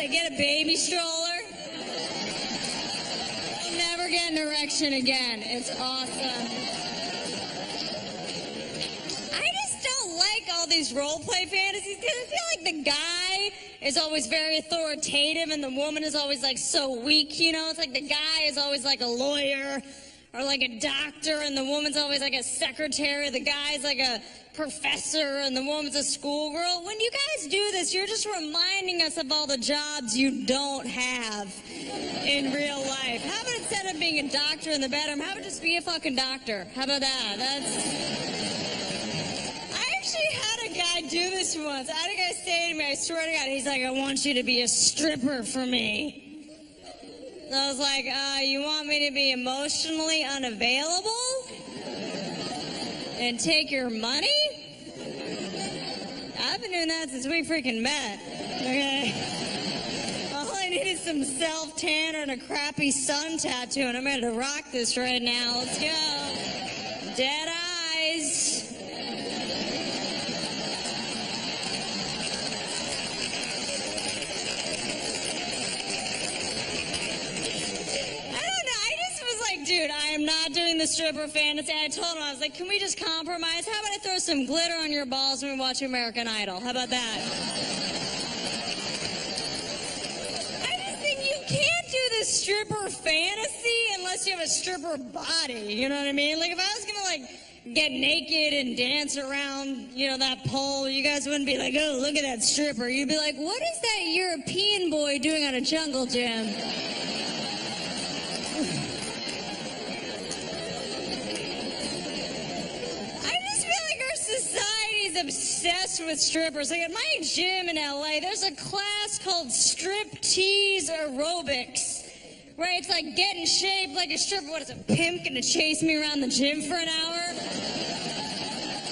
They get a baby stroller. They'll never get an erection again. It's awesome. I just don't like all these role play fantasies because I feel like the guy is always very authoritative and the woman is always like so weak, you know? It's like the guy is always like a lawyer or like a doctor and the woman's always like a secretary. The guy's like a professor and the woman's a schoolgirl. When you guys do this, you're just reminding us of all the jobs you don't have in real life. How about instead of being a doctor in the bedroom, how about just be a fucking doctor? How about that? I actually had a guy do this once. I had a guy say to me, I swear to God, he's like, I want you to be a stripper for me. And I was like, you want me to be emotionally unavailable? And take your money? I've been doing that since we freaking met. Okay. All I need is some self-tan and a crappy sun tattoo, and I'm ready to rock this right now. Let's go. Dead eyes. Dude, I am not doing the stripper fantasy. I told him, I was like, can we just compromise? How about I throw some glitter on your balls when we watch American Idol? How about that? I just think you can't do the stripper fantasy unless you have a stripper body. You know what I mean? Like, if I was going to, like, get naked and dance around, you know, that pole, you guys wouldn't be like, oh, look at that stripper. You'd be like, what is that European boy doing at a jungle gym? Obsessed with strippers. Like at my gym in LA, there's a class called striptease aerobics, right? It's like get in shape like a stripper. What is a pimp gonna chase me around the gym for an hour?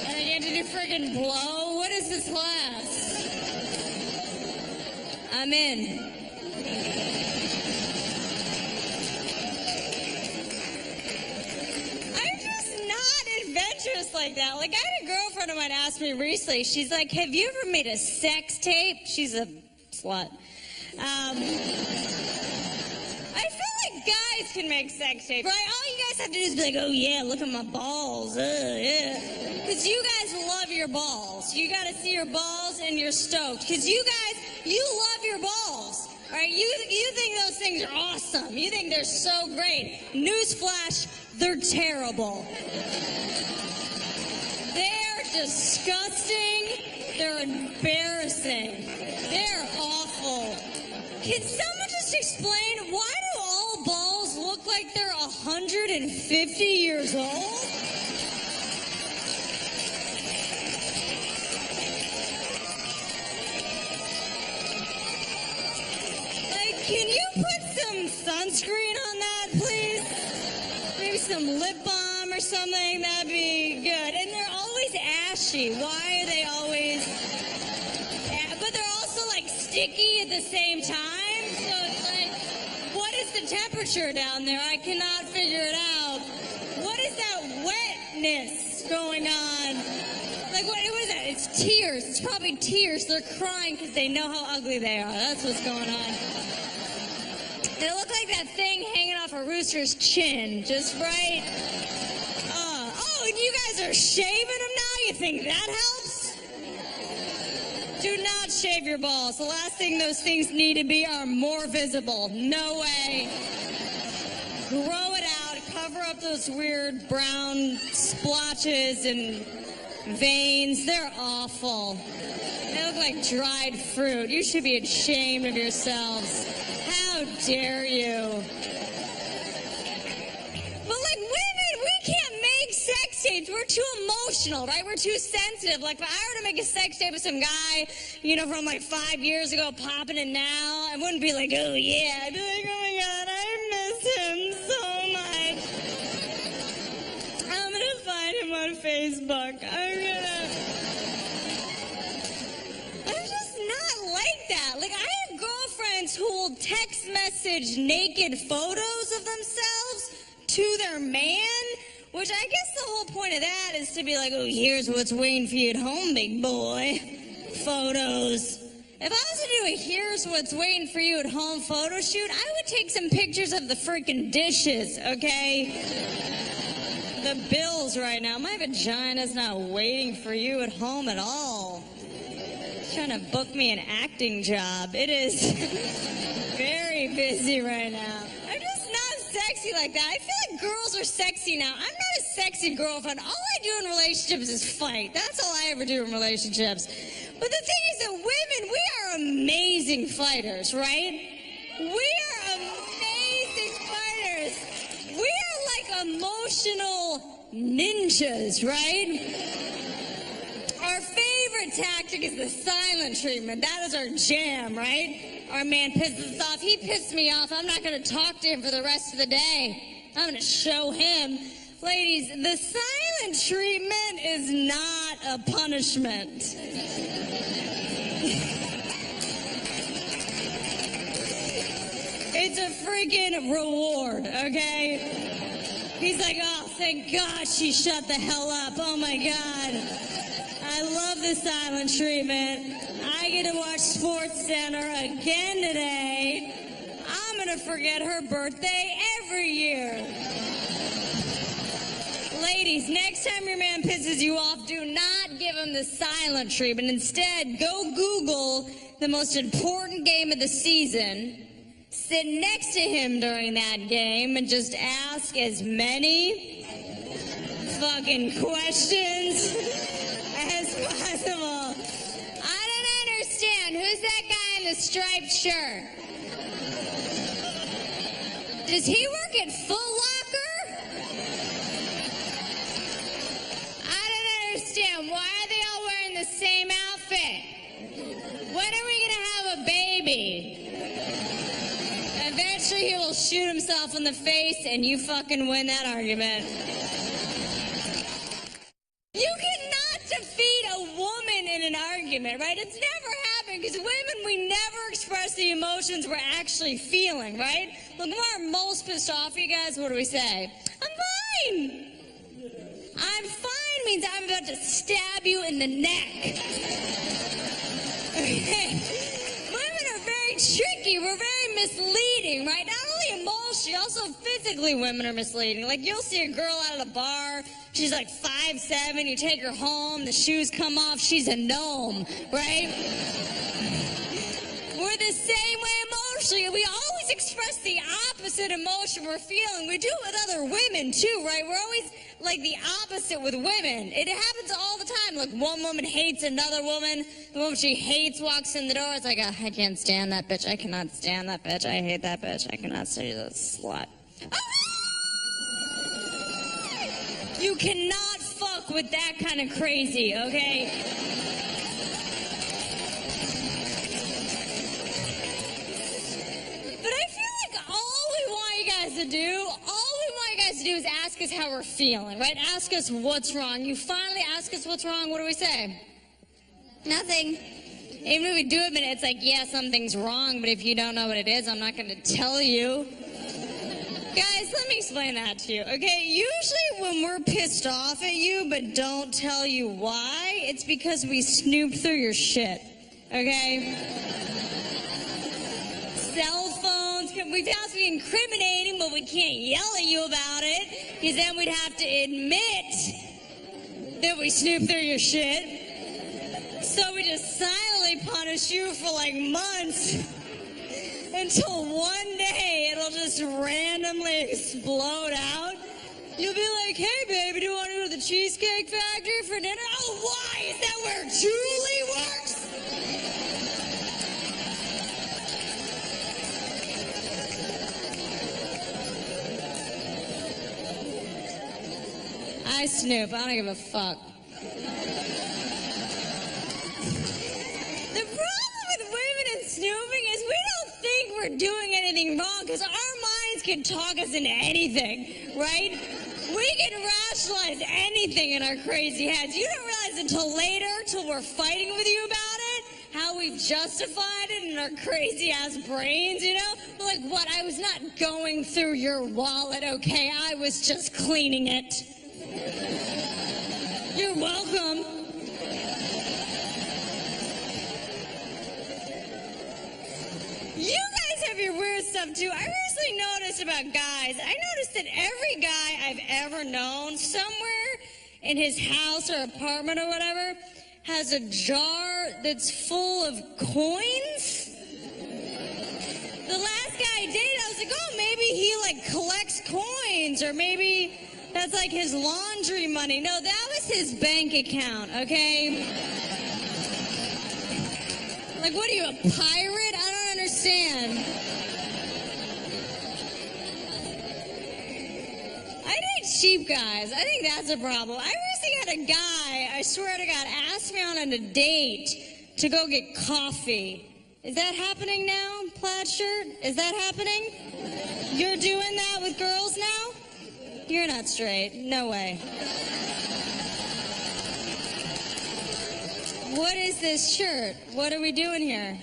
And then you have to do friggin' blow? What is this class? I'm in. Adventurous like that. Like, I had a girlfriend of mine ask me recently, she's like, have you ever made a sex tape? She's a slut. I feel like guys can make sex tapes, right? All you guys have to do is be like, oh yeah, look at my balls, yeah. Because you guys love your balls. You gotta see your balls and you're stoked. Because you guys, you love your balls. All right, you think those things are awesome. You think they're so great. Newsflash, they're terrible. They're disgusting. They're embarrassing. They're awful. Can someone just explain, why do all balls look like they're 150 years old? Can you put some sunscreen on that, please? Maybe some lip balm or something, that'd be good. And they're always ashy. Why are they always... But they're also, like, sticky at the same time. So it's like, what is the temperature down there? I cannot figure it out. What is that wetness going on? Like, what is that? It's tears. It's probably tears. They're crying because they know how ugly they are. That's what's going on. They look like that thing hanging off a rooster's chin, just right. Oh, and you guys are shaving them now? You think that helps? Do not shave your balls. The last thing those things need to be are more visible. No way. Grow it out. Cover up those weird brown splotches and veins. They're awful. They look like dried fruit. You should be ashamed of yourselves. How dare you? But like women, we can't make sex tapes. We're too emotional, right? We're too sensitive. Like if I were to make a sex tape with some guy, you know, from like 5 years ago, popping it now, I wouldn't be like, oh yeah. I'd be like, oh my God, I miss him so much. I'm gonna find him on Facebook. I'm just not like that. Like I have girlfriends who will text message naked photos of themselves to their man, which I guess the whole point of that is to be like, oh, here's what's waiting for you at home, big boy. Photos. If I was to do a here's what's waiting for you at home photo shoot, I would take some pictures of the freaking dishes, okay? The bills right now. My vagina's not waiting for you at home at all. Trying to book me an acting job. It is very busy right now. I'm just not sexy like that. I feel like girls are sexy now. I'm not a sexy girlfriend. All I do in relationships is fight. That's all I ever do in relationships. But the thing is that women, we are amazing fighters, right? We are amazing fighters. We are like emotional ninjas, right? Our favorite tactic is the silent treatment. That is our jam, right? Our man pisses us off. He pissed me off. I'm not going to talk to him for the rest of the day. I'm going to show him. Ladies, the silent treatment is not a punishment. It's a freaking reward, okay? He's like, oh, thank God she shut the hell up. Oh, my God. I love the silent treatment. I get to watch Sports Center again today. I'm going to forget her birthday every year. Ladies, next time your man pisses you off, do not give him the silent treatment. Instead, go Google the most important game of the season. Sit next to him during that game and just ask as many fucking questions as possible. I don't understand. Who's that guy in the striped shirt? Does he work at Foot Locker? I don't understand. Why are they all wearing the same outfit? When are we going to have a baby? Eventually he will shoot himself in the face and you fucking win that argument. You cannot defeat a woman in an argument, right? It's never happened because women, we never express the emotions we're actually feeling, right? Look, when we're most pissed off at you guys, what do we say? I'm fine. I'm fine means I'm about to stab you in the neck. Okay. Women are very tricky. We're very misleading, right? Not only emotionally, also physically women are misleading. Like, you'll see a girl out at a bar, she's like 5'7", you take her home, the shoes come off, she's a gnome, right? We're the same way emotionally. We always express the opposite emotion we're feeling. We do it with other women, too, right? We're always like the opposite with women. It happens all the time. Like, one woman hates another woman. The woman she hates walks in the door. It's like, oh, I can't stand that bitch. I cannot stand that bitch. I hate that bitch. I cannot stand that slut. You cannot fuck with that kind of crazy, okay? But I feel like all we want you guys to do is ask us how we're feeling, right? Ask us what's wrong. You finally ask us what's wrong, what do we say? Nothing. Even if we do admit it, it's like, yeah, something's wrong, but if you don't know what it is, I'm not going to tell you. Guys, let me explain that to you, okay? Usually when we're pissed off at you but don't tell you why, it's because we snooped through your shit, okay? Cell phones, we'd have to be incriminating, but we can't yell at you about it, because then we'd have to admit that we snooped through your shit. So we just silently punish you for like months until one day it'll just randomly explode out. You'll be like, hey baby, do you want to go to the Cheesecake Factory for dinner? Oh, why? Is that where Julie works? I snoop. I don't give a fuck. The problem with women and snooping is we don't think we're doing anything wrong because our minds can talk us into anything, right? We can rationalize anything in our crazy heads. You don't realize until later, till we're fighting with you about it, how we've justified it in our crazy-ass brains, you know? We're like, what? I was not going through your wallet, okay? I was just cleaning it. You're welcome. stuff too. I recently noticed about guys. I noticed that every guy I've ever known, somewhere in his house or apartment or whatever, has a jar that's full of coins. The last guy I dated, I was like, oh, maybe he like collects coins, or maybe that's like his laundry money. No, that was his bank account, okay? Like, what are you, a pirate? I don't understand. I date cheap guys. I think that's a problem. I recently had a guy, I swear to God, ask me on a date to go get coffee. Is that happening now, plaid shirt? Is that happening? You're doing that with girls now? You're not straight. No way. What is this shirt? What are we doing here?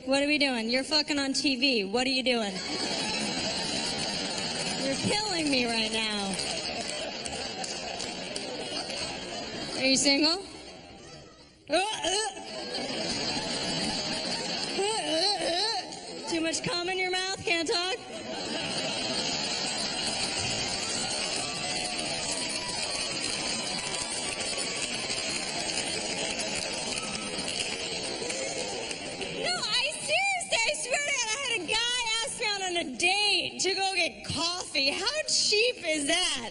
What are we doing? You're fucking on TV. What are you doing? You're killing me right now. Are you single? Too much cum in your mouth? Can't talk? A date to go get coffee. How cheap is that?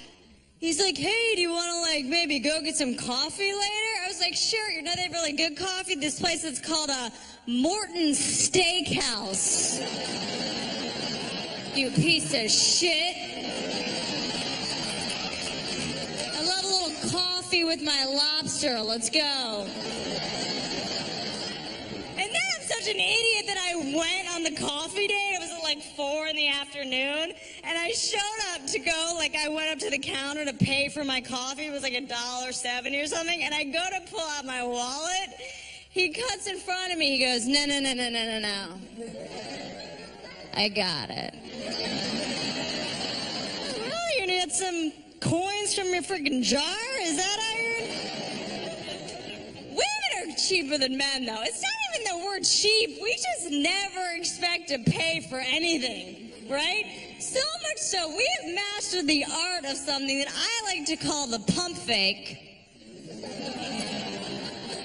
He's like, hey, do you want to like maybe go get some coffee later? I was like, sure. You know they have really good coffee? This place is called a Morton's Steakhouse. You piece of shit. I love a little coffee with my lobster. Let's go. And then I'm such an idiot that I went on the coffee date. It was at like 4 in the afternoon. And I showed up to go, like I went up to the counter to pay for my coffee. It was like $1.70 or something. And I go to pull out my wallet. He cuts in front of me. He goes, no. I got it. Well, you're gonna get some coins from your freaking jar? Is that how you're... Women are cheaper than men, though. It's not even that we're cheap. We just never expect to pay for anything, right? So much so, we have mastered the art of something that I like to call the pump fake,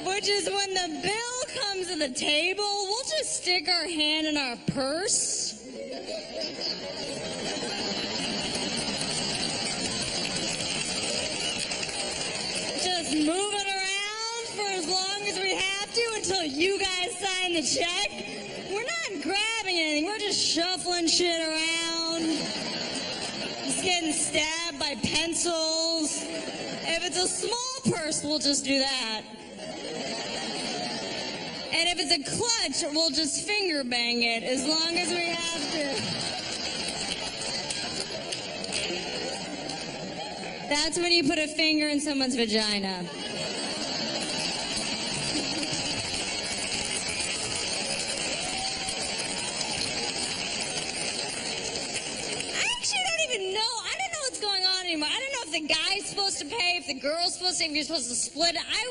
which is when the bill comes to the table, we'll just stick our hand in our purse. Just move it around for as long as we have to until you guys sign the check. We're not grabbing anything. We're just shuffling shit around. Just getting stabbed by pencils. If it's a small purse, we'll just do that. And if it's a clutch, we'll just finger bang it as long as we have to. That's when you put a finger in someone's vagina. I don't know if the guy's supposed to pay, if the girl's supposed to, if you're supposed to split it. I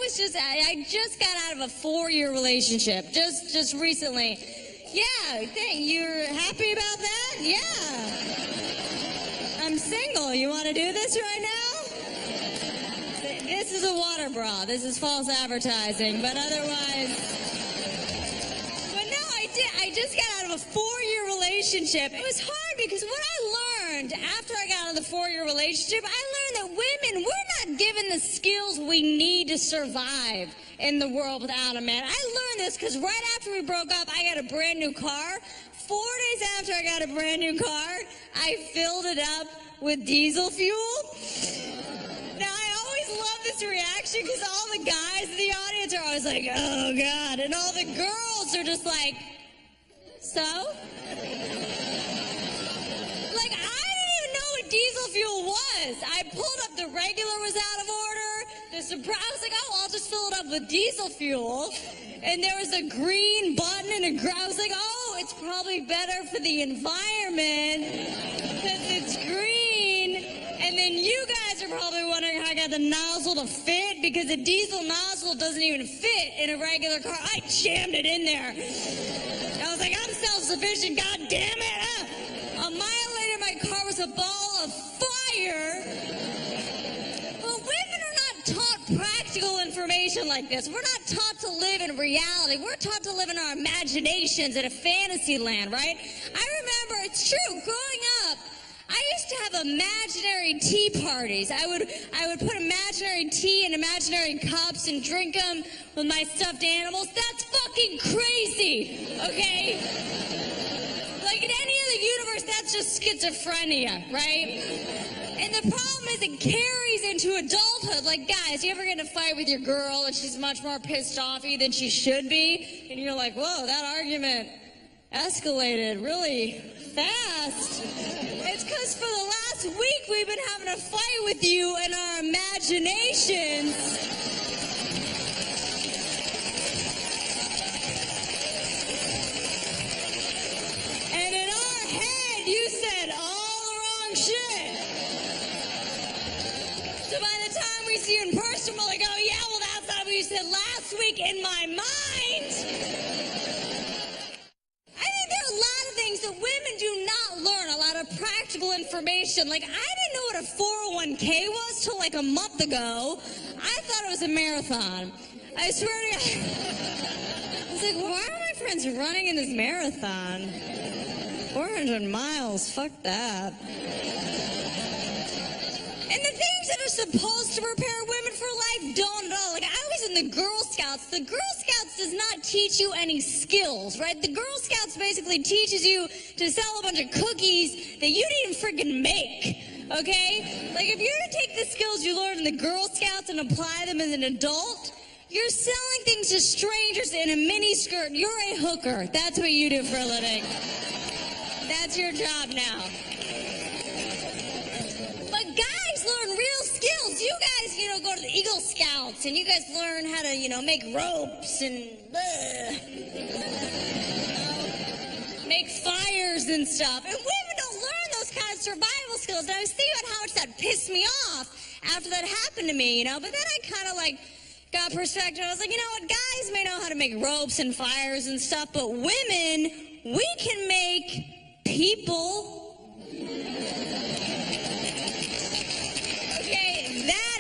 just got out of a 4-year relationship, just recently. Yeah, you're happy about that? Yeah. I'm single. You want to do this right now? This is a water bra. This is false advertising, but otherwise... But no, I just got out of a 4-year relationship. It was hard because what I learned after I got out of the 4-year relationship, I learned that women, we're not given the skills we need to survive in the world without a man. I learned this because right after we broke up, I got a brand new car. 4 days after I got a brand new car, I filled it up with diesel fuel. Now, I always love this reaction because all the guys in the audience are always like, oh, God. And all the girls are just like, so? Diesel fuel was. I pulled up, the regular was out of order. The surprise, I was like, oh, I'll just fill it up with diesel fuel. And there was a green button and a I was like, oh, it's probably better for the environment because it's green. And then you guys are probably wondering how I got the nozzle to fit because a diesel nozzle doesn't even fit in a regular car. I jammed it in there. I was like, I'm self-sufficient, god damn it. A mile later, my car was a ball of fire. But women are not taught practical information like this. We're not taught to live in reality. We're taught to live in our imaginations in a fantasy land, right? I remember, it's true, growing up, I used to have imaginary tea parties. I would put imaginary tea in imaginary cups and drink them with my stuffed animals. That's fucking crazy, okay? Like in any other universe, that's just schizophrenia, right? And the problem is it carries into adulthood. Like, guys, you ever get in a fight with your girl and she's much more pissed off at you than she should be? And you're like, whoa, that argument escalated really fast. It's because for the last week we've been having a fight with you in our imaginations. And in our head, you said all the wrong shit. So by the time we see you in person, we're like, oh yeah, well that's not what you said last week in my mind. That women do not learn a lot of practical information. Like, I didn't know what a 401k was till like a month ago. I thought it was a marathon. I swear to God. I was like, why are my friends running in this marathon? 400 miles, fuck that. And the things that are supposed to prepare women for life don't at all. Like, I was in the Girl Scouts. The Girl Scouts does not teach you any skills, right? The Girl Scouts basically teaches you to sell a bunch of cookies that you didn't freaking make, okay? Like, if you were to take the skills you learned in the Girl Scouts and apply them as an adult, you're selling things to strangers in a mini skirt. You're a hooker. That's what you do for a living. That's your job now. But guys learn real skills. You guys, go to the Eagle Scouts, and you guys learn how to, make ropes and make fires and stuff. And women don't learn those kind of survival skills. And I was thinking about how much that pissed me off after that happened to me, But then I kind of, got perspective. I was like, you know what? Guys may know how to make ropes and fires and stuff, but women, we can make people.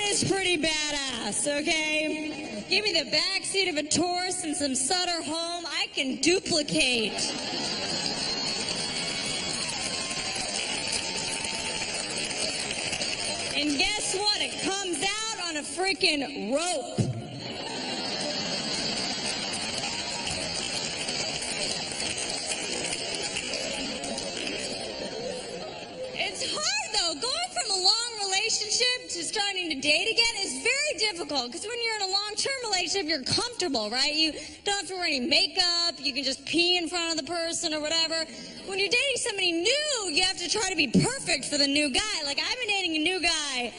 Is pretty badass, okay? Give me the backseat of a Taurus and some Sutter home. I can duplicate. And guess what? It comes out on a freaking rope. It's hard, though. Going from a long relationship to starting to date again is very difficult because when you're in a long-term relationship, you're comfortable, right? You don't have to wear any makeup. You can just pee in front of the person or whatever. When you're dating somebody new, you have to try to be perfect for the new guy. Like, I've been dating a new guy,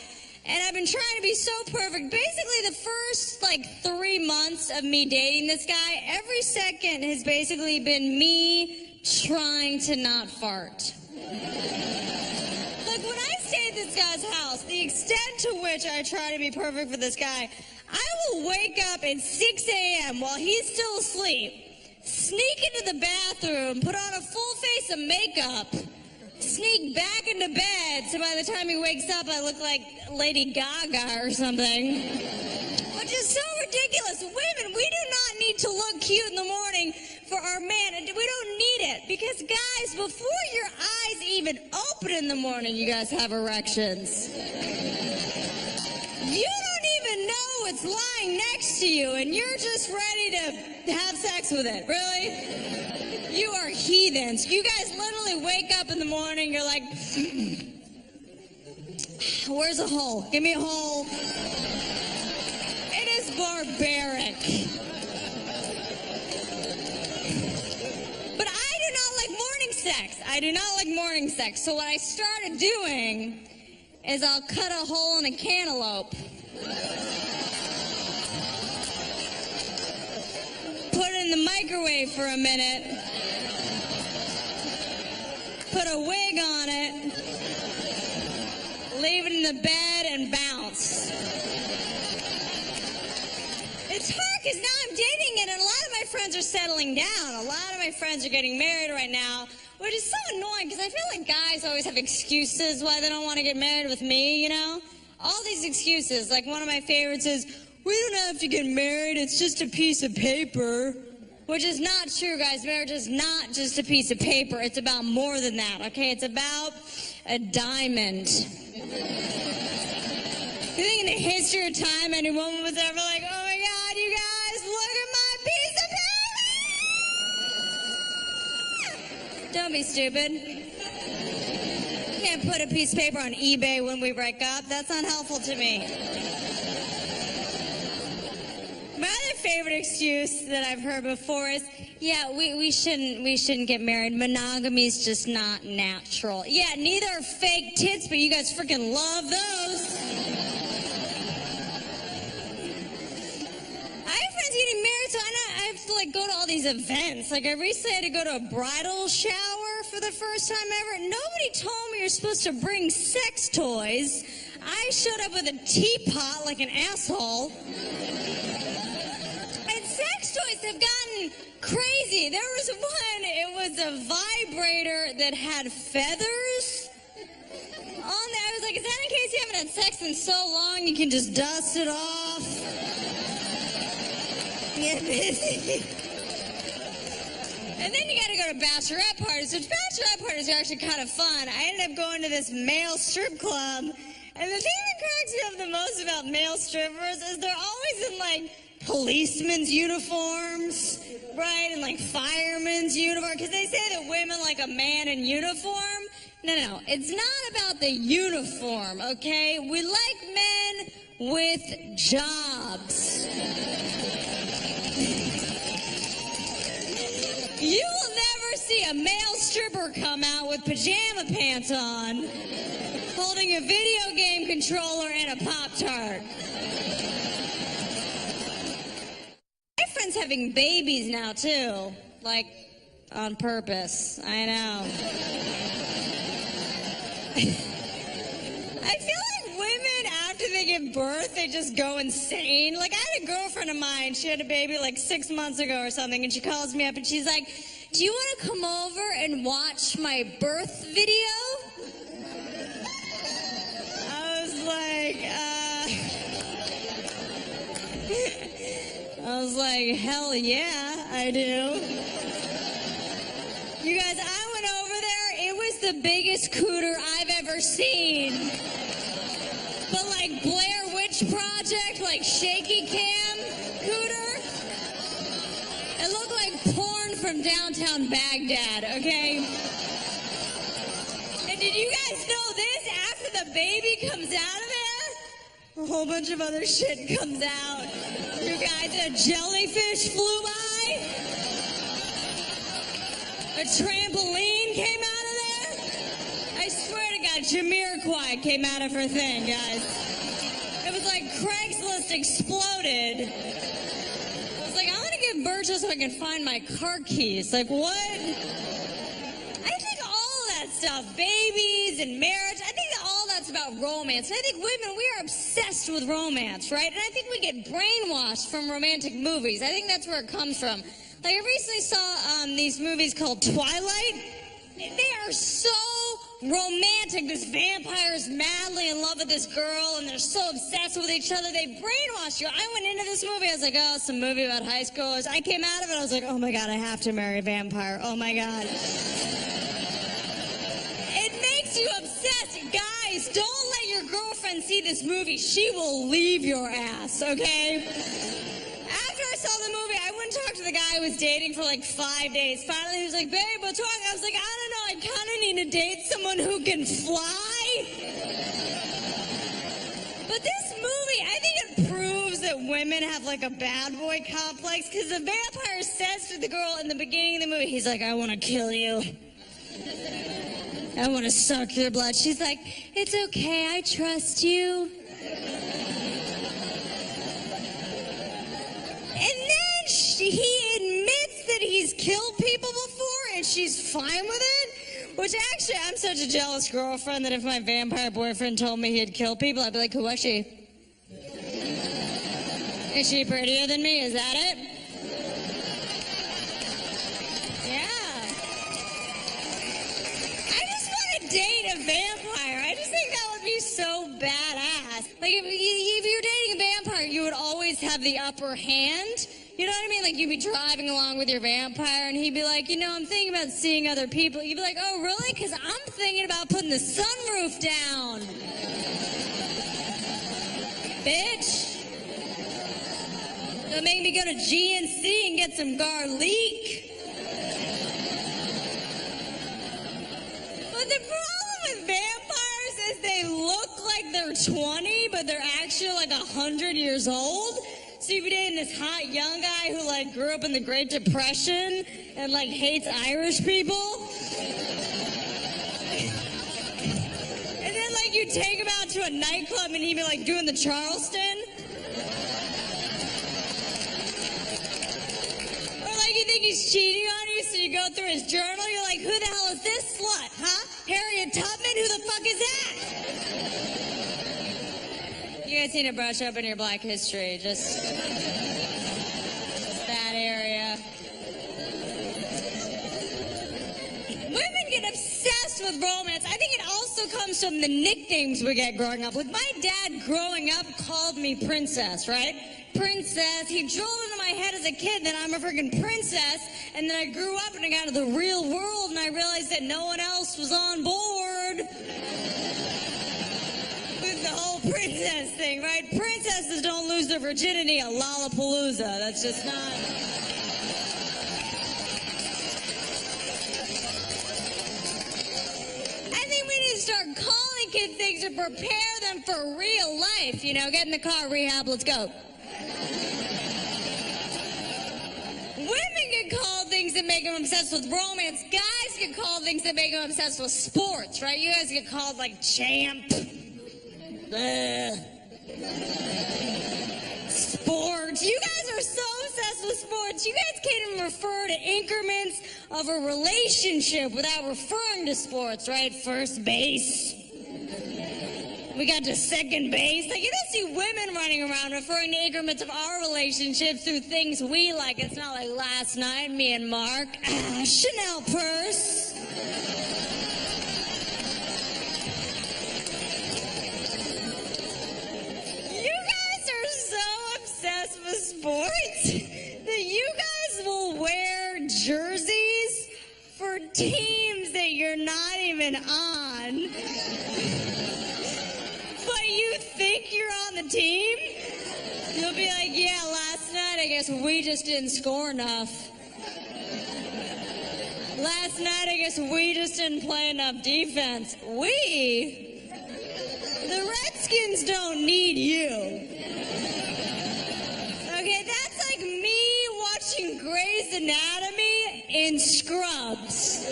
and I've been trying to be so perfect. Basically, the first, 3 months of me dating this guy, every second has basically been me trying to not fart. Like, when I stay at this guy's house, the extent to which I try to be perfect for this guy, I will wake up at 6 a.m. while he's still asleep, sneak into the bathroom, put on a full face of makeup, sneak back into bed, so by the time he wakes up, I look like Lady Gaga or something. Which is so ridiculous. Women, we do not need to look cute in the morning for our man. And we don't need it. Because, guys, before your eyes even open in the morning, you guys have erections. You don't even know it's lying next to you, and you're just ready to have sex with it. Really? You are heathens. You guys literally wake up in the morning, you're like, where's a hole? Give me a hole. It is barbaric. But I do not like morning sex. I do not like morning sex. So what I started doing is I'll cut a hole in a cantaloupe, put it in the microwave for a minute, put a wig on it, leave it in the bed, and bounce. It's hard because now I'm dating it, and a lot of my friends are settling down. A lot of my friends are getting married right now, which is so annoying because I feel like guys always have excuses why they don't want to get married with me, you know? All these excuses. Like one of my favorites is, we don't have to get married, it's just a piece of paper. Which is not true, guys. Marriage is not just a piece of paper. It's about more than that, okay? It's about a diamond. You think in the history of time any woman was ever like, oh my God, you guys, look at my piece of paper! Don't be stupid. You can't put a piece of paper on eBay when we break up. That's unhelpful to me. My other favorite excuse that I've heard before is, yeah, we shouldn't get married. Monogamy's just not natural. Yeah, neither are fake tits, but you guys freaking love those. I have friends getting married, so I have to like go to all these events. Like I recently had to go to a bridal shower for the first time ever. Nobody told me you're supposed to bring sex toys. I showed up with a teapot like an asshole. Sex toys have gotten crazy. There was one, it was a vibrator that had feathers on there. I was like, is that in case you haven't had sex in so long you can just dust it off? Get busy. And then you gotta go to bachelorette parties, which bachelorette parties are actually kind of fun. I ended up going to this male strip club, and the thing that cracks me up the most about male strippers is they're always in like policemen's uniforms, right, and like firemen's uniform, because they say that women like a man in uniform. No, it's not about the uniform, okay? We like men with jobs. You will never see a male stripper come out with pajama pants on, holding a video game controller and a Pop-Tart. My friend's having babies now, too. Like, on purpose. I know. I feel like women, after they give birth, they just go insane. Like, I had a girlfriend of mine. She had a baby like 6 months ago or something, and she calls me up, and she's like, do you want to come over and watch my birth video? I was like, hell yeah, I do. You guys, I went over there. It was the biggest cooter I've ever seen. But like Blair Witch Project, like shaky cam cooter. It looked like porn from downtown Baghdad, okay? And did you guys know this? After the baby comes out of there, a whole bunch of other shit comes out. You guys, a jellyfish flew by. A trampoline came out of there. I swear to God, Jamiroquai came out of her thing, guys. It was like Craigslist exploded. I was like, I want to give birth just so I can find my car keys. Like, what? I think all of that stuff, babies and marriage, I think that all that's about romance. And I think women, we are obsessed with romance, right? And I think we get brainwashed from romantic movies. I think that's where it comes from. Like, I recently saw these movies called Twilight. They are so romantic. This vampire is madly in love with this girl, and they're so obsessed with each other. They brainwash you. I went into this movie, I was like, oh, it's a movie about high schoolers. I came out of it, I was like, oh my God, I have to marry a vampire. Oh my God. It makes you obsessed. Guys, don't let your girlfriend see this movie. She will leave your ass, okay? After I saw the movie, I wouldn't talk to the guy I was dating for like 5 days. Finally, he was like, babe, what's wrong? I was like, I don't know. I kind of need to date someone who can fly. But this movie, I think it proves that women have like a bad boy complex, because the vampire says to the girl in the beginning of the movie, he's like, I want to kill you. I want to suck your blood. She's like, it's okay. I trust you. And then he admits that he's killed people before, and she's fine with it. Which actually, I'm such a jealous girlfriend that if my vampire boyfriend told me he'd kill people, I'd be like, who was she? Is she prettier than me? Is that it? if you're dating a vampire, you would always have the upper hand. You know what I mean? Like, you'd be driving along with your vampire, and he'd be like, you know, I'm thinking about seeing other people. You'd be like, oh, really? Because I'm thinking about putting the sunroof down. Bitch. It'll make me go to GNC and get some garlic. But the problem with vampires is they look like they're 20, but they're actually like 100 years old. So you'd be dating this hot young guy who, like, grew up in the Great Depression and, like, hates Irish people. And then, like, you take him out to a nightclub and he'd be, like, doing the Charleston. Or, like, you think he's cheating on you, so you go through his journal. You're like, who the hell is this slut, huh? Harriet Tubman? Who the fuck is that? You guys need to brush up on your Black history. Just that area. Women get obsessed with romance. I think it also comes from the nicknames we get growing up. Like, my dad growing up called me princess, right? Princess. He drilled into my head as a kid that I'm a freaking princess. And then I grew up and I got to the real world and I realized that no one else was on board. The whole princess thing, right? Princesses don't lose their virginity at Lollapalooza. That's just not... I think we need to start calling kids things to prepare them for real life. You know, get in the car, rehab, let's go. Women get called things that make them obsessed with romance. Guys get called things that make them obsessed with sports, right? You guys get called, like, champ. Sports. You guys are so obsessed with sports. You guys can't even refer to increments of a relationship without referring to sports, right? First base. We got to second base. Like, you don't see women running around referring to increments of our relationships through things we like. It's not like last night, me and Mark. Chanel purse. With sports that you guys will wear jerseys for teams that you're not even on, but you think you're on the team. You'll be like, yeah, last night I guess we just didn't score enough. Last night I guess we just didn't play enough defense. We? The Redskins don't need you. Okay, that's like me watching Grey's Anatomy in scrubs.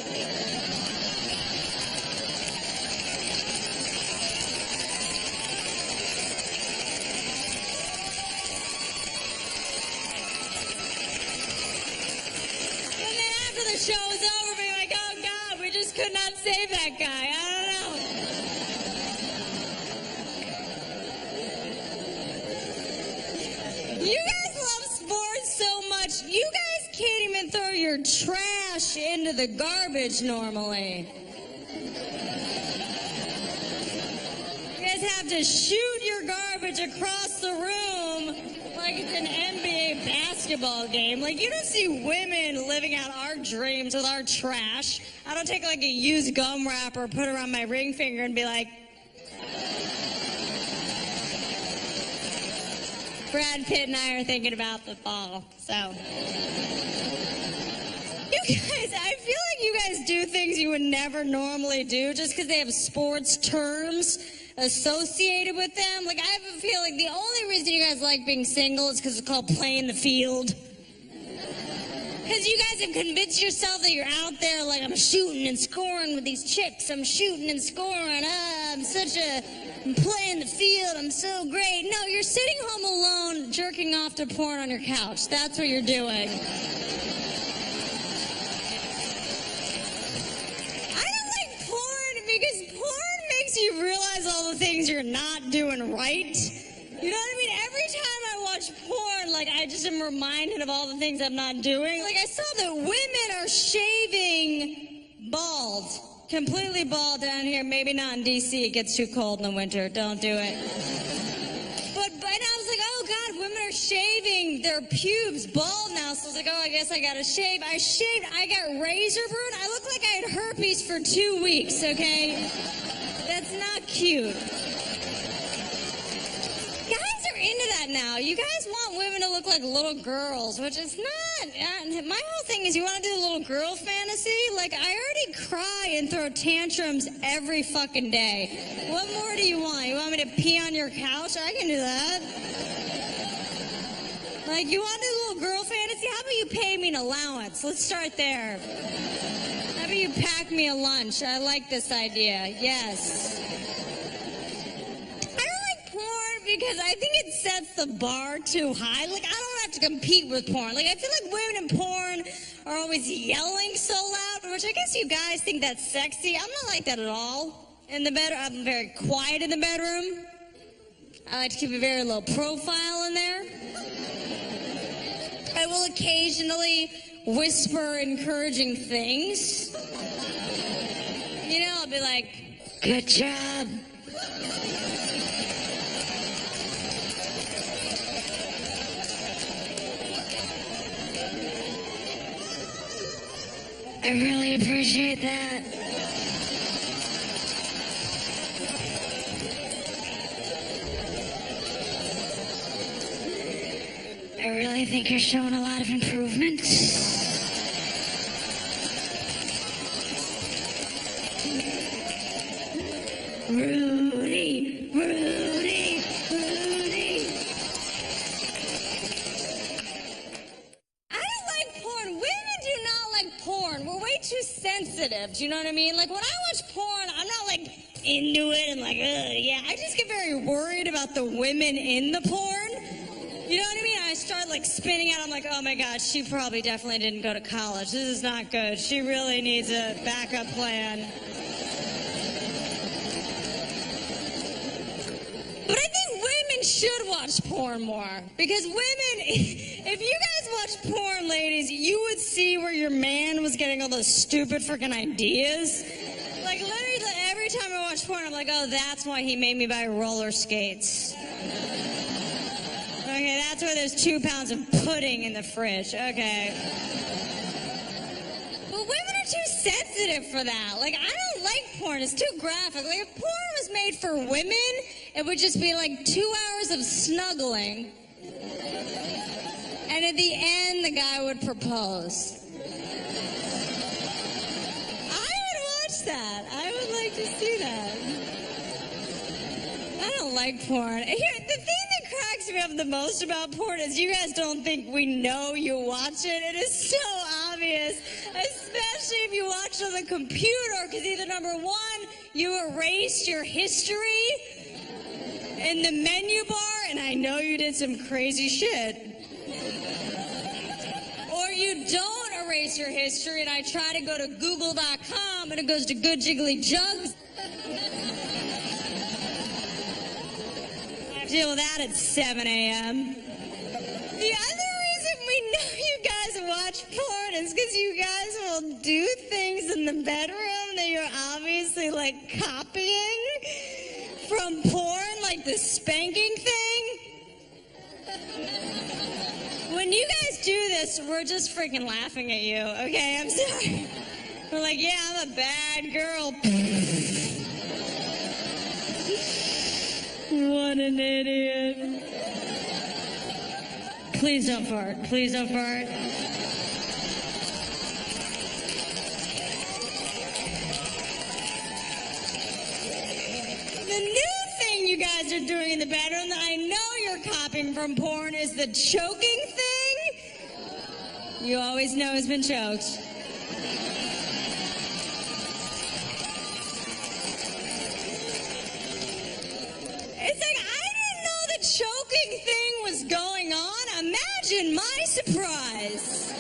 And then after the show's over, being like, oh God, we just could not save that guy. I don't know. You guys love sports so much, you guys can't even throw your trash into the garbage normally. You guys have to shoot your garbage across the room like it's an NBA basketball game. Like, you don't see women living out our dreams with our trash. I don't take, like, a used gum wrapper, put it around my ring finger and be like, Brad Pitt and I are thinking about the fall, so. You guys, I feel like you guys do things you would never normally do just because they have sports terms associated with them. Like, I have a feeling the only reason you guys like being single is because it's called playing the field. Because you guys have convinced yourself that you're out there like, I'm shooting and scoring with these chicks. I'm shooting and scoring. I'm playing the field. I'm so great. No, you're sitting home alone, jerking off to porn on your couch. That's what you're doing. I don't like porn because porn makes you realize all the things you're not doing right. You know what I mean? Every time I watch porn, like, I just am reminded of all the things I'm not doing. Like, I saw that women are shaving bald. Completely bald down here. Maybe not in D.C. It gets too cold in the winter. Don't do it. shaving their pubes bald now, so I was like, oh, I guess I gotta shave. I shaved, I got razor burn. I look like I had herpes for 2 weeks, okay? That's not cute. Guys are into that now. You guys want women to look like little girls, which is not. My whole thing is you want to do a little girl fantasy? Like, I already cry and throw tantrums every fucking day. What more do you want? You want me to pee on your couch? I can do that. Like, you want to do a little girl fantasy? How about you pay me an allowance? Let's start there. How about you pack me a lunch? I like this idea. Yes. Because I think it sets the bar too high. Like, I don't have to compete with porn. Like, I feel like women in porn are always yelling so loud, which I guess you guys think that's sexy. I'm not like that at all. In the bedroom, I'm very quiet in the bedroom. I like to keep a very low profile in there. I will occasionally whisper encouraging things. You know, I'll be like, good job. I really appreciate that. I really think you're showing a lot of improvement. Rudy, Rudy, Rudy. I don't like porn. Women do not like porn. We're way too sensitive. Do you know what I mean? Like, when I watch porn, I'm not like into it and like, ugh, yeah. I just get very worried about the women in the porn. You know what I mean? I start like spinning out. I'm like, oh my God, she probably definitely didn't go to college. This is not good. She really needs a backup plan. But I think women should watch porn more. Because women, if you guys watch porn, ladies, you would see where your man was getting all those stupid freaking ideas. Like, literally, every time I watch porn, I'm like, oh, that's why he made me buy roller skates. Okay, that's why there's 2 pounds of pudding in the fridge. Okay. But women are too sensitive for that. Like, I don't like porn. It's too graphic. Like, if porn was made for women, it would just be like 2 hours of snuggling. And at the end, the guy would propose. I would watch that. I would like to see that. I don't like porn. Here, the thing that cracks me up the most about porn is you guys don't think we know you watch it. It is so obvious, especially if you watch on the computer, because either number one, you erased your history in the menu bar, and I know you did some crazy shit. Or you don't erase your history, and I try to go to google.com, and it goes to Good Jiggly Jugs. Deal with that at 7 a.m. The other reason we know you guys watch porn is because you guys will do things in the bedroom that you're obviously like copying from porn, like the spanking thing. When you guys do this, we're just freaking laughing at you, okay? I'm sorry. We're like, yeah, I'm a bad girl. What an idiot. Please don't fart. Please don't fart. The new thing you guys are doing in the bedroom that I know you're copying from porn is the choking thing. You always know has been choked. It's like, I didn't know the choking thing was going on. Imagine my surprise.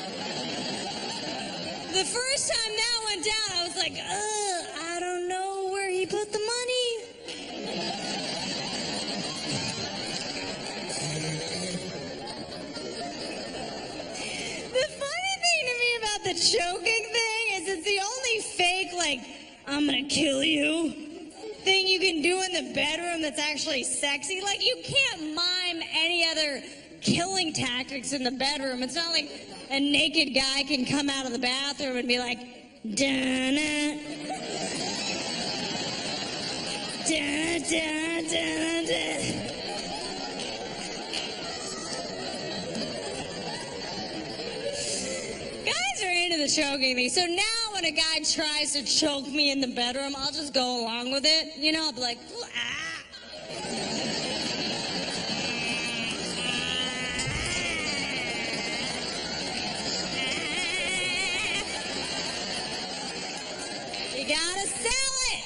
The first time that went down, I was like, I don't know where he put the money. The funny thing to me about the choking thing is it's the only fake, like, I'm gonna kill you thing you can do in the bedroom that's actually sexy. Like, you can't mime any other killing tactics in the bedroom. It's not like a naked guy can come out of the bathroom and be like, da-na, da-da-da-da-da. Guys are into the choking thing. So now when a guy tries to choke me in the bedroom, I'll just go along with it. You know, I'll be like, ah. You gotta sell it.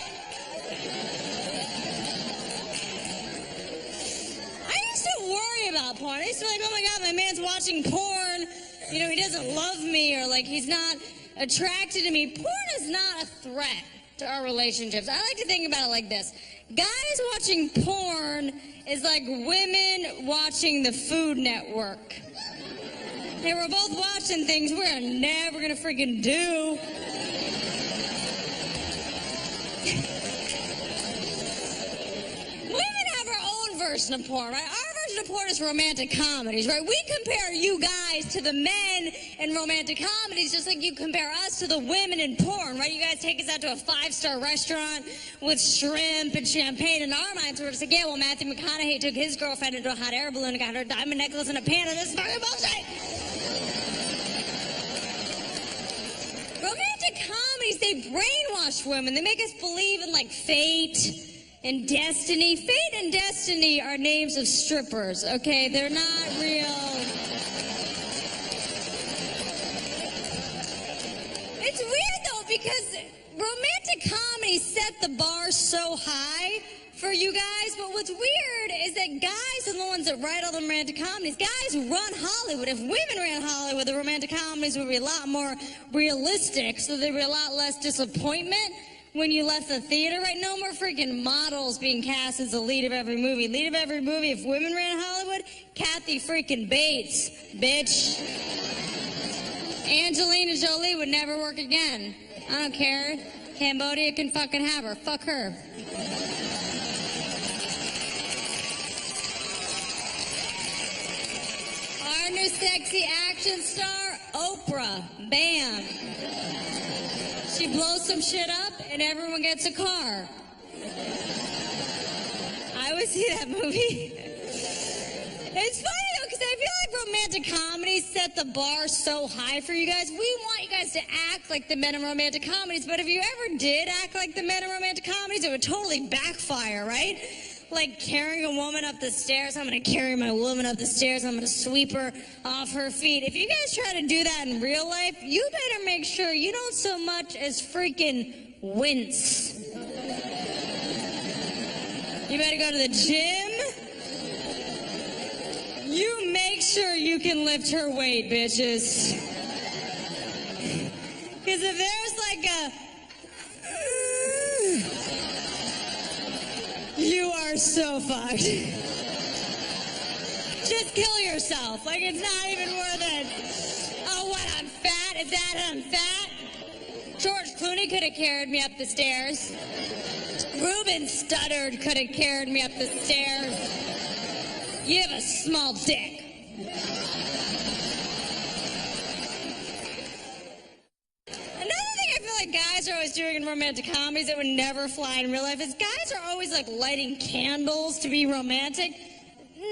I used to worry about porn. I used to be like, oh my God, my man's watching porn. You know, he doesn't love me, or like he's not attracted to me. Porn is not a threat to our relationships. I like to think about it like this. Guys watching porn is like women watching the Food Network. Hey, we're both watching things we're never gonna freaking do. Women have our own version of porn, right? Our version of porn is romantic comedies, right? We compare you guys to the men in romantic comedies just like you compare us to the women in porn, right? You guys take us out to a 5-star restaurant with shrimp and champagne. In our minds, we're just like, yeah, well, Matthew McConaughey took his girlfriend into a hot air balloon and got her a diamond necklace and a panda. This is fucking bullshit. Romantic comedies, they brainwash women. They make us believe in, like, fate and destiny. Fate and destiny are names of strippers, okay? They're not real. It's weird, though, because romantic comedies set the bar so high for you guys, but what's weird is that guys are the ones that write all the romantic comedies. Guys run Hollywood. If women ran Hollywood, the romantic comedies would be a lot more realistic, so there'd be a lot less disappointment when you left the theater, right? No more freaking models being cast as the lead of every movie. Lead of every movie, if women ran Hollywood, Kathy freaking Bates, bitch. Angelina Jolie would never work again. I don't care. Cambodia can fucking have her. Fuck her. Our new sexy action star, Oprah. Bam. She blows some shit up and everyone gets a car. I always see that movie. It's funny though, because I feel like romantic comedies set the bar so high for you guys. We want you guys to act like the men in romantic comedies, but if you ever did act like the men in romantic comedies, it would totally backfire, right? Like carrying a woman up the stairs. I'm going to carry my woman up the stairs. I'm going to sweep her off her feet. If you guys try to do that in real life, you better make sure you don't so much as freaking wince. You better go to the gym. You make sure you can lift her weight, bitches. Because if there's like a... You are so fucked. Just kill yourself. Like, it's not even worth it. Oh, what, I'm fat? Is that I'm fat? George Clooney could have carried me up the stairs. Ruben Studdard could have carried me up the stairs. You have a small dick. Guys are always doing in romantic comedies that would never fly in real life is guys are always like lighting candles to be romantic.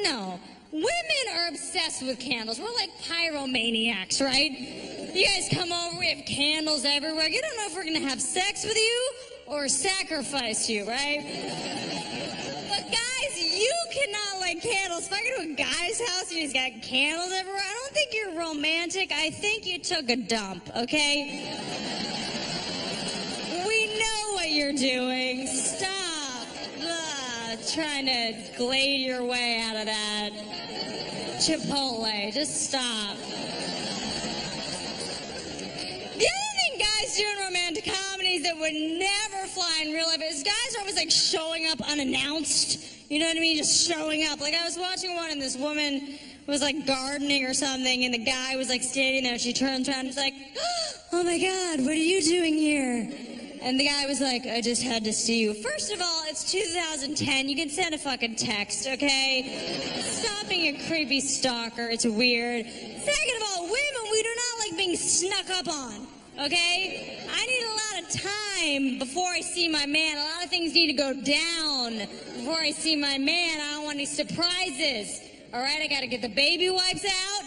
No. Women are obsessed with candles. We're like pyromaniacs, right? You guys come over, we have candles everywhere. You don't know if we're going to have sex with you or sacrifice you, right? But guys, you cannot light candles. If I go to a guy's house and he's got candles everywhere, I don't think you're romantic. I think you took a dump, okay? What you're doing. Stop. Trying to glade your way out of that Chipotle. Just stop. The other thing guys do in romantic comedies that would never fly in real life is guys are always like showing up unannounced. You know what I mean? Just showing up. Like I was watching one and this woman was like gardening or something and the guy was like standing there and she turns around and is like, oh my God, what are you doing here? And the guy was like, I just had to see you. First of all, it's 2010. You can send a fucking text, okay? Stop being being a creepy stalker. It's weird. Second of all, women, we do not like being snuck up on, okay? I need a lot of time before I see my man. A lot of things need to go down before I see my man. I don't want any surprises. All right, I got to get the baby wipes out.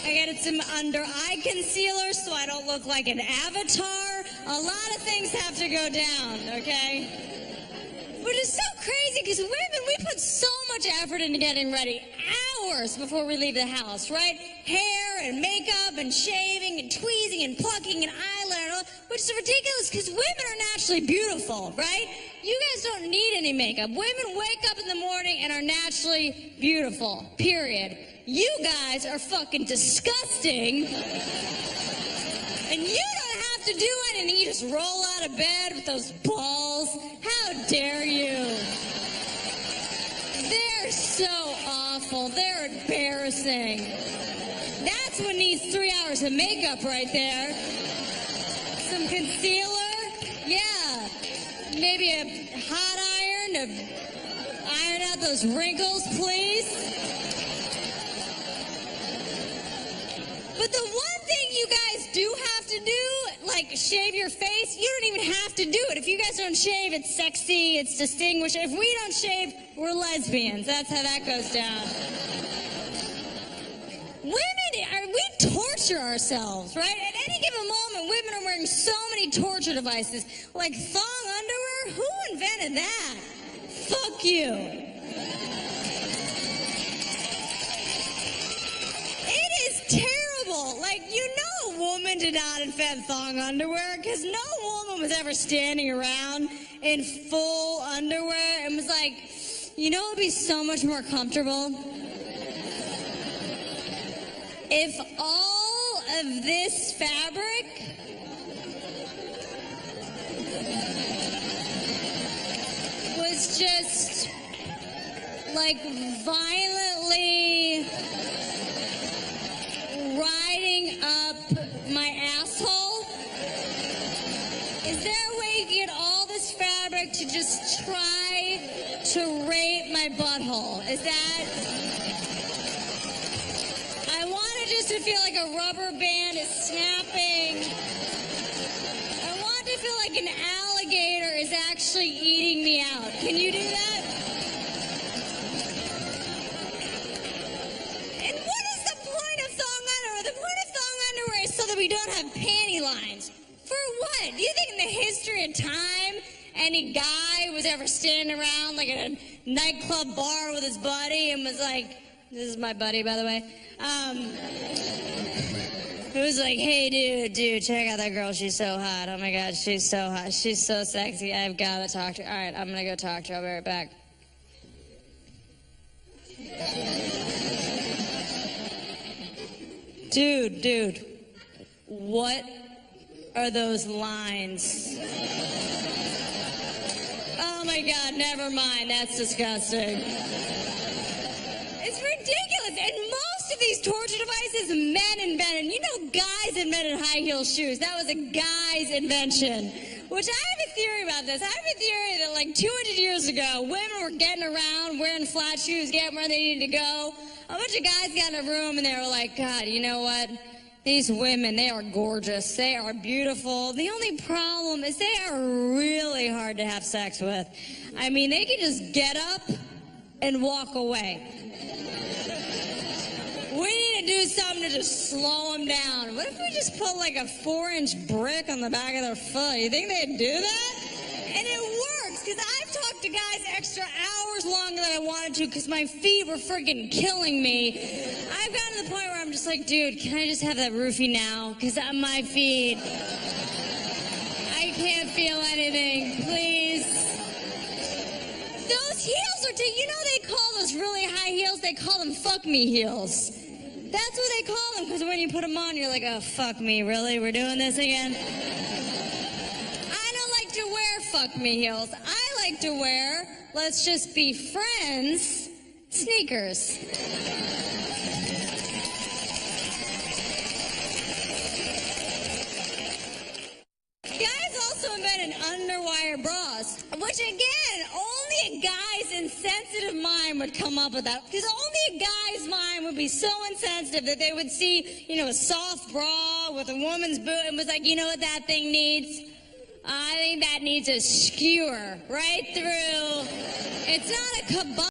I got some under-eye concealer so I don't look like an avatar. A lot of things have to go down, okay? Which is so crazy because women, we put so much effort into getting ready. Hours before we leave the house, right? Hair and makeup and shaving and tweezing and plucking and eyeliner, which is ridiculous because women are naturally beautiful, right? You guys don't need any makeup. Women wake up in the morning and are naturally beautiful, period. You guys are fucking disgusting. And you don't have to do anything. You just roll out of bed with those balls. How dare you? They're so awful. They're embarrassing. That's what needs 3 hours of makeup right there. Some concealer. Yeah. Maybe a hot iron to iron out those wrinkles, please. But the one thing you guys do have to do, like shave your face, you don't even have to do it. If you guys don't shave, it's sexy, it's distinguished. If we don't shave, we're lesbians. That's how that goes down. Women, we torture ourselves, right? At any given moment, women are wearing so many torture devices. Like thong underwear? Who invented that? Fuck you. It is terrible. Like, you know a woman did not invent thong underwear because no woman was ever standing around in full underwear and was like, you know it would be so much more comfortable if all of this fabric was just like violently riding up my asshole. Is there a way you can get all this fabric to just try to rape my butthole? Is that... I want it just to feel like a rubber band is snapping. I want it to feel like an alligator is actually eating me out. Can you do that? And what is the point of thong underwear? The point of thong underwear is so that we don't have panty lines. For what? Do you think in the history of time any guy was ever standing around like at a nightclub bar with his buddy and was like, this is my buddy, by the way, who was like, hey, dude, check out that girl. She's so hot. Oh, my God, she's so hot. She's so sexy. I've got to talk to her. All right, I'm going to go talk to her. I'll be right back. Dude, what are those lines? Oh my God, never mind. That's disgusting. It's ridiculous. And most of these torture devices men invented. You know, guys invented high heel shoes. That was a guy's invention. Which I have a theory about this. I have a theory that like 200 years ago, women were getting around wearing flat shoes, getting where they needed to go. A bunch of guys got in a room and they were like, God, you know what? These women, they are gorgeous. They are beautiful. The only problem is they are really hard to have sex with. I mean, they can just get up and walk away. We need to do something to just slow them down. What if we just put like a 4-inch brick on the back of their foot? You think they'd do that? And it works, because I've talked to guys extra hours longer than I wanted to because my feet were freaking killing me. I've gotten to the point where I'm just like, dude, can I just have that roofie now? Because my feet, I can't feel anything, please. Those heels are, you know they call those really high heels, they call them fuck me heels. That's what they call them, because when you put them on, you're like, oh, fuck me, really? We're doing this again? I don't like to wear fuck me heels. I like to wear, let's just be friends, sneakers. Guys also invented underwire bras. Which, again, only a guy's insensitive mind would come up with that. Because only a guy's mind would be so insensitive that they would see, a soft bra with a woman's boot and was like, you know what that thing needs? I think that needs a skewer right through. It's not a kebab.